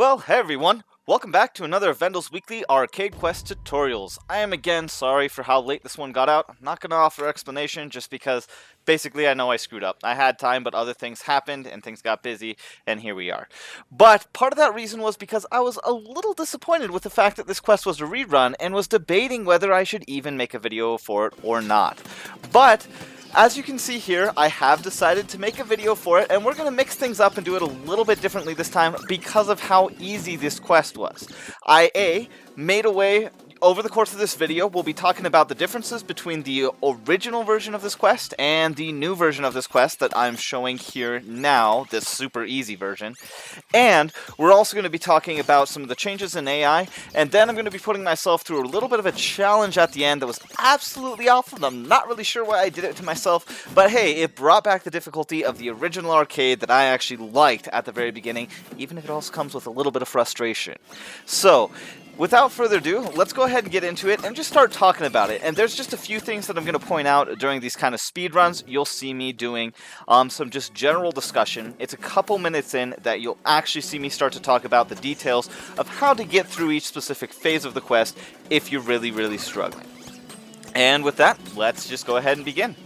Well, hey everyone! Welcome back to another Vendal's Weekly Arcade Quest Tutorials. I am again sorry for how late this one got out. I'm not going to offer explanation just because basically I know I screwed up. I had time, but other things happened and things got busy, and here we are. But part of that reason was because I was a little disappointed with the fact that this quest was a rerun and was debating whether I should even make a video for it or not. But as you can see here, I have decided to make a video for it, and we're going to mix things up and do it a little bit differently this time because of how easy this quest was. I made a way. Over the course of this video, we'll be talking about the differences between the original version of this quest and the new version of this quest that I'm showing here now, this super easy version. And we're also going to be talking about some of the changes in AI, and then I'm going to be putting myself through a little bit of a challenge at the end that was absolutely awful. I'm not really sure why I did it to myself, but hey, it brought back the difficulty of the original arcade that I actually liked at the very beginning, even if it also comes with a little bit of frustration. So, without further ado, let's go ahead and get into it and just start talking about it. And there's just a few things that I'm going to point out during these kind of speed runs. You'll see me doing some just general discussion. It's a couple minutes in that you'll actually see me start to talk about the details of how to get through each specific phase of the quest if you're really struggling. And with that, let's just go ahead and begin.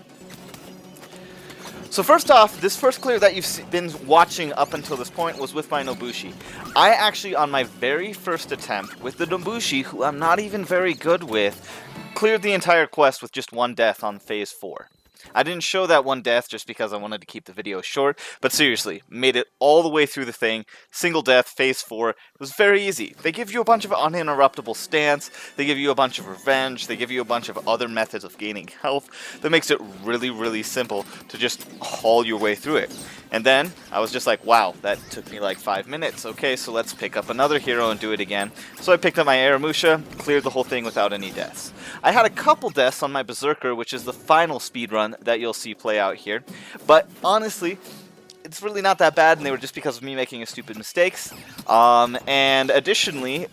So first off, this first clear that you've been watching up until this point was with my Nobushi. I actually, on my very first attempt with the Nobushi, who I'm not even very good with, cleared the entire quest with just one death on phase 4. I didn't show that one death just because I wanted to keep the video short, but seriously, made it all the way through the thing, single death, phase 4. It was very easy. They give you a bunch of uninterruptible stance, they give you a bunch of revenge, they give you a bunch of other methods of gaining health that makes it really simple to just haul your way through it. And then, I was just like, wow, that took me like 5 minutes. Okay, so let's pick up another hero and do it again. So I picked up my Aramusha, cleared the whole thing without any deaths. I had a couple deaths on my Berzerker, which is the final speedrun that you'll see play out here. But honestly, it's really not that bad, and they were just because of me making a stupid mistakes. And additionally,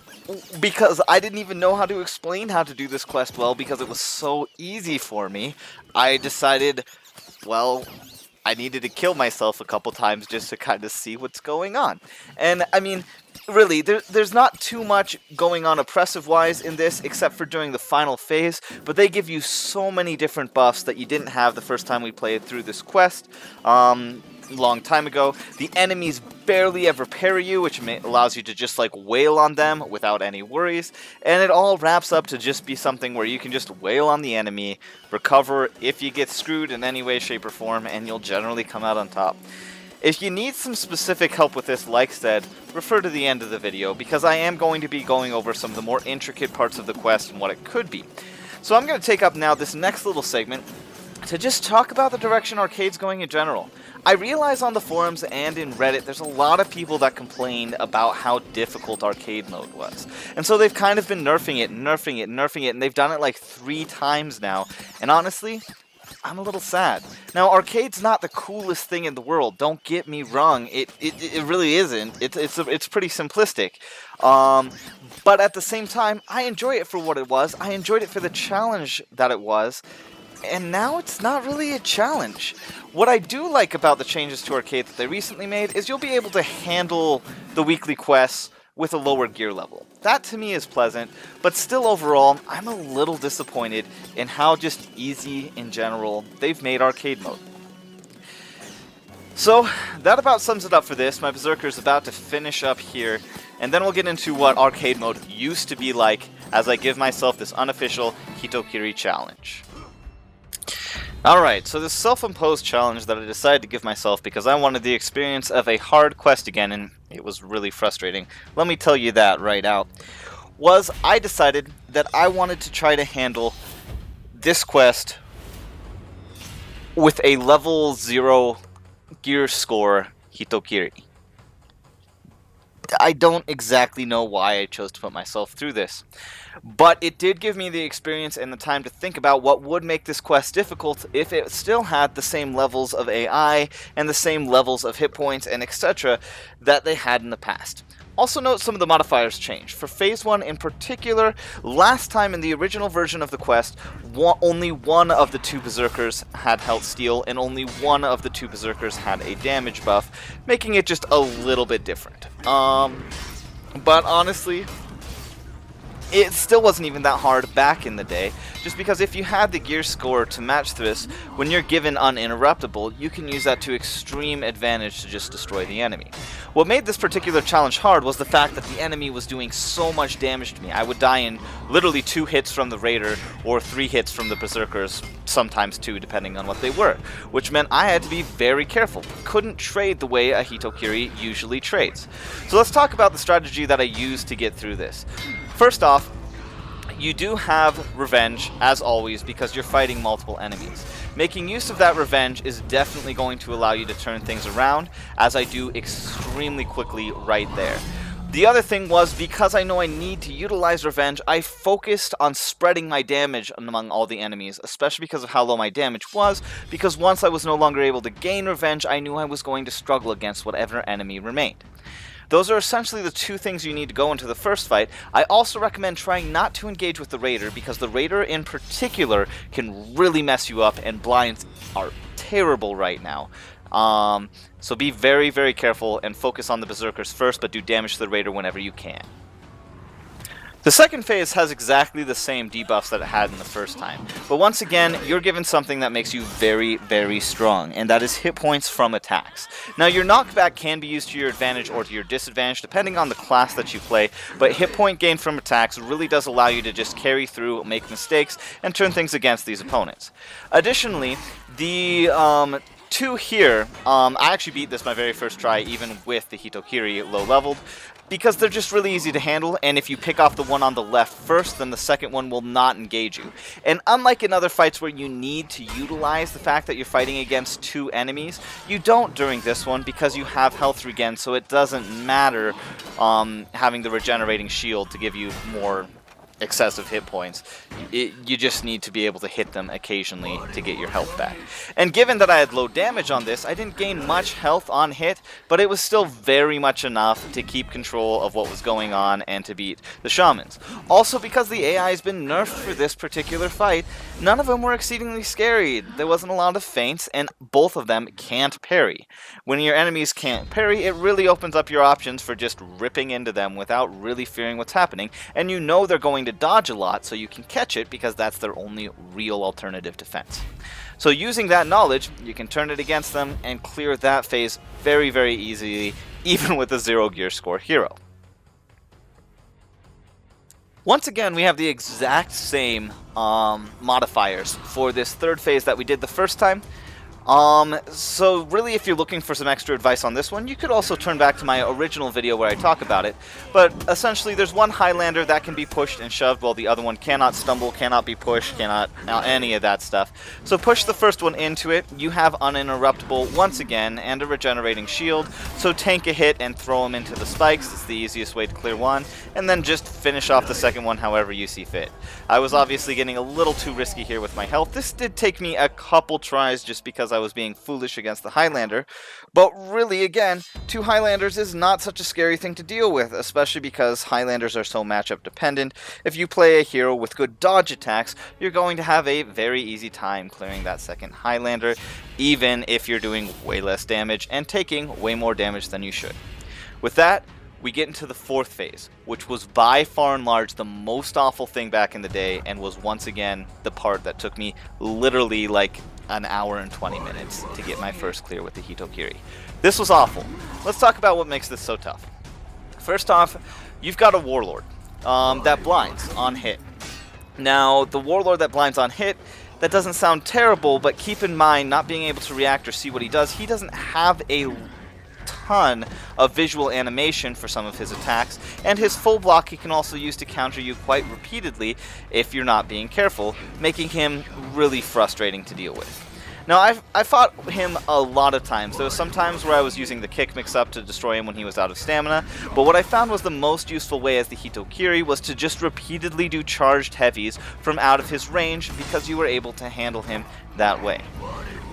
because I didn't even know how to explain how to do this quest well because it was so easy for me, I decided, well, I needed to kill myself a couple times just to kind of see what's going on. And, I mean, really, there's not too much going on oppressive-wise in this, except for during the final phase, but they give you so many different buffs that you didn't have the first time we played through this quest. Long time ago. The enemies barely ever parry you, which allows you to just like wail on them without any worries, and it all wraps up to just be something where you can just wail on the enemy, recover if you get screwed in any way, shape, or form, and you'll generally come out on top. If you need some specific help with this, like said, refer to the end of the video, because I am going to be going over some of the more intricate parts of the quest and what it could be. So I'm going to take up now this next little segment to just talk about the direction arcade's going in general. I realize on the forums and in Reddit there's a lot of people that complained about how difficult arcade mode was. And so they've kind of been nerfing it, and they've done it like 3 times now. And honestly, I'm a little sad. Now, arcade's not the coolest thing in the world, don't get me wrong, it really isn't. It's pretty simplistic. But at the same time, I enjoy it for what it was. I enjoyed it for the challenge that it was. And now it's not really a challenge. What I do like about the changes to arcade that they recently made is you'll be able to handle the weekly quests with a lower gear level. That to me is pleasant, but still overall, I'm a little disappointed in how just easy in general they've made arcade mode. So, that about sums it up for this. My Berzerker is about to finish up here, and then we'll get into what arcade mode used to be like as I give myself this unofficial Hitokiri challenge. Alright, so this self-imposed challenge that I decided to give myself because I wanted the experience of a hard quest again, and it was really frustrating, let me tell you that right out, was I decided that I wanted to try to handle this quest with a level 0 gear score Hitokiri. I don't exactly know why I chose to put myself through this, but it did give me the experience and the time to think about what would make this quest difficult if it still had the same levels of AI and the same levels of hit points and etc. that they had in the past. Also note some of the modifiers changed. For Phase 1 in particular, last time in the original version of the quest, only one of the 2 Berzerkers had health steal, and only one of the 2 Berzerkers had a damage buff, making it just a little bit different. But honestly, it still wasn't even that hard back in the day, just because if you had the gear score to match this, when you're given uninterruptible, you can use that to extreme advantage to just destroy the enemy. What made this particular challenge hard was the fact that the enemy was doing so much damage to me. I would die in literally 2 hits from the Raider, or 3 hits from the Berzerkers, sometimes 2 depending on what they were, which meant I had to be very careful. Couldn't trade the way a Hitokiri usually trades. So let's talk about the strategy that I used to get through this. First off, you do have revenge, as always, because you're fighting multiple enemies. Making use of that revenge is definitely going to allow you to turn things around, as I do extremely quickly right there. The other thing was, because I know I need to utilize revenge, I focused on spreading my damage among all the enemies, especially because of how low my damage was, because once I was no longer able to gain revenge, I knew I was going to struggle against whatever enemy remained. Those are essentially the 2 things you need to go into the first fight. I also recommend trying not to engage with the Raider, because the Raider in particular can really mess you up, and blinds are terrible right now. So be very, very careful and focus on the Berzerkers first, but do damage to the Raider whenever you can. The second phase has exactly the same debuffs that it had in the first time, but once again, you're given something that makes you very, very strong, and that is hit points from attacks. Now, your knockback can be used to your advantage or to your disadvantage, depending on the class that you play, but hit point gain from attacks really does allow you to just carry through, make mistakes, and turn things against these opponents. Additionally, the 2 here, I actually beat this my very first try, even with the Hitokiri low-leveled, because they're just really easy to handle, and if you pick off the one on the left first, then the second one will not engage you. And unlike in other fights where you need to utilize the fact that you're fighting against 2 enemies, you don't during this one, because you have health regen, so it doesn't matter having the regenerating shield to give you more excessive hit points. You just need to be able to hit them occasionally to get your health back. And given that I had low damage on this, I didn't gain much health on hit, but it was still very much enough to keep control of what was going on and to beat the shamans. Also, because the AI has been nerfed for this particular fight, none of them were exceedingly scary. There wasn't a lot of feints, and both of them can't parry. When your enemies can't parry, it really opens up your options for just ripping into them without really fearing what's happening, and you know they're going to dodge a lot, so you can catch it because that's their only real alternative defense. So using that knowledge, you can turn it against them and clear that phase very, very easily, even with a 0GearScore hero. Once again, we have the exact same modifiers for this third phase that we did the first time. So really, if you're looking for some extra advice on this one, you could also turn back to my original video where I talk about it. But essentially, there's one Highlander that can be pushed and shoved, while the other one cannot stumble, cannot be pushed, cannot any of that stuff. So push the first one into it. You have uninterruptible once again, and a regenerating shield. So tank a hit and throw him into the spikes. It's the easiest way to clear one. And then just finish off the second one however you see fit. I was obviously getting a little too risky here with my health. This did take me a couple tries just because I was being foolish against the Highlander, but really, again, 2 Highlanders is not such a scary thing to deal with, especially because Highlanders are so matchup dependent. If you play a hero with good dodge attacks, you're going to have a very easy time clearing that second Highlander, even if you're doing way less damage and taking way more damage than you should. With that, we get into the fourth phase, which was by far and large the most awful thing back in the day, and was once again the part that took me literally like an hour and 20 minutes to get my first clear with the Hitokiri. This was awful. Let's talk about what makes this so tough. First off, you've got a Warlord that blinds on hit. Now, the Warlord that blinds on hit, that doesn't sound terrible, but keep in mind, not being able to react or see what he doesn't have a ton of visual animation for some of his attacks, and his full block he can also use to counter you quite repeatedly if you're not being careful, making him really frustrating to deal with. Now, I fought him a lot of times. There was some times where I was using the kick mix-up to destroy him when he was out of stamina, but what I found was the most useful way as the Hitokiri was to just repeatedly do charged heavies from out of his range, because you were able to handle him that way.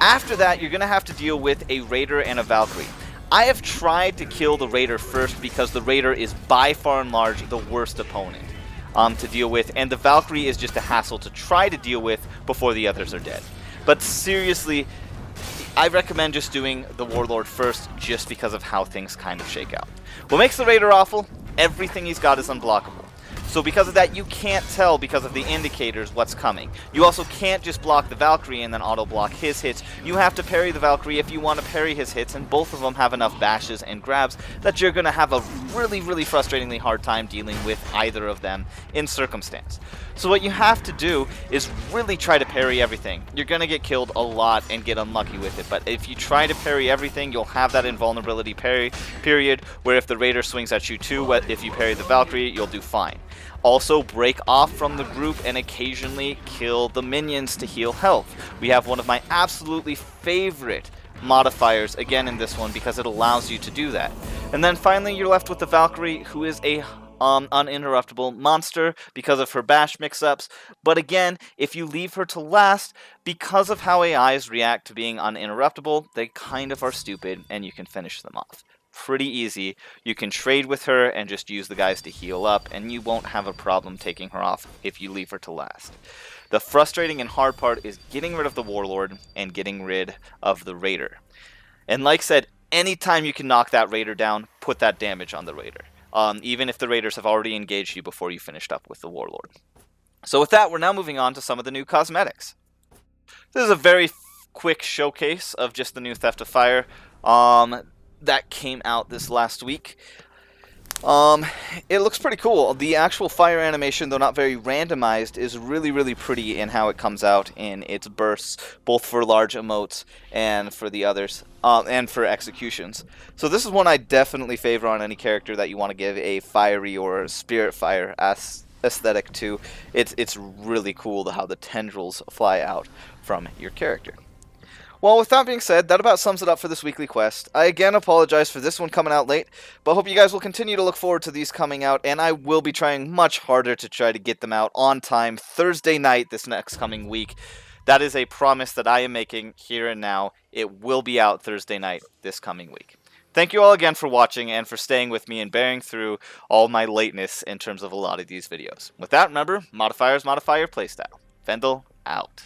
After that, you're going to have to deal with a Raider and a Valkyrie. I have tried to kill the Raider first because the Raider is by far and large the worst opponent to deal with, and the Valkyrie is just a hassle to try to deal with before the others are dead. But seriously, I recommend just doing the Warlord first just because of how things kind of shake out. What makes the Raider awful? everything he's got is unblockable. So because of that, you can't tell because of the indicators what's coming. You also can't just block the Valkyrie and then auto-block his hits. You have to parry the Valkyrie if you want to parry his hits, and both of them have enough bashes and grabs that you're going to have a really, really frustratingly hard time dealing with either of them in circumstance. So what you have to do is really try to parry everything. You're going to get killed a lot and get unlucky with it, but if you try to parry everything, you'll have that invulnerability parry period where if the Raider swings at you too, if you parry the Valkyrie, you'll do fine. Also, break off from the group and occasionally kill the minions to heal health. We have one of my absolutely favorite modifiers again in this one because it allows you to do that. And then finally you're left with the Valkyrie, who is a uninterruptible monster because of her bash mix-ups. But again, if you leave her to last, because of how AIs react to being uninterruptible, they kind of are stupid and you can finish them off. Pretty easy. You can trade with her and just use the guys to heal up, and you won't have a problem taking her off if you leave her to last. The frustrating and hard part is getting rid of the Warlord and getting rid of the Raider. And like I said, anytime you can knock that Raider down, put that damage on the Raider. Even if the Raiders have already engaged you before you finished up with the Warlord. So with that, we're now moving on to some of the new cosmetics. This is a very quick showcase of just the new Theft of Fire that came out this last week. It looks pretty cool. The actual fire animation, though not very randomized, is really, really pretty in how it comes out in its bursts, both for large emotes and for the others, and for executions. So this is one I definitely favor on any character that you want to give a fiery or spirit fire aesthetic to. It's really cool how the tendrils fly out from your character. Well, with that being said, that about sums it up for this weekly quest. I again apologize for this one coming out late, but hope you guys will continue to look forward to these coming out, and I will be trying much harder to try to get them out on time Thursday night this next coming week. That is a promise that I am making here and now. It will be out Thursday night this coming week. Thank you all again for watching and for staying with me and bearing through all my lateness in terms of a lot of these videos. With that, remember, modifiers modify your playstyle. Vendel out.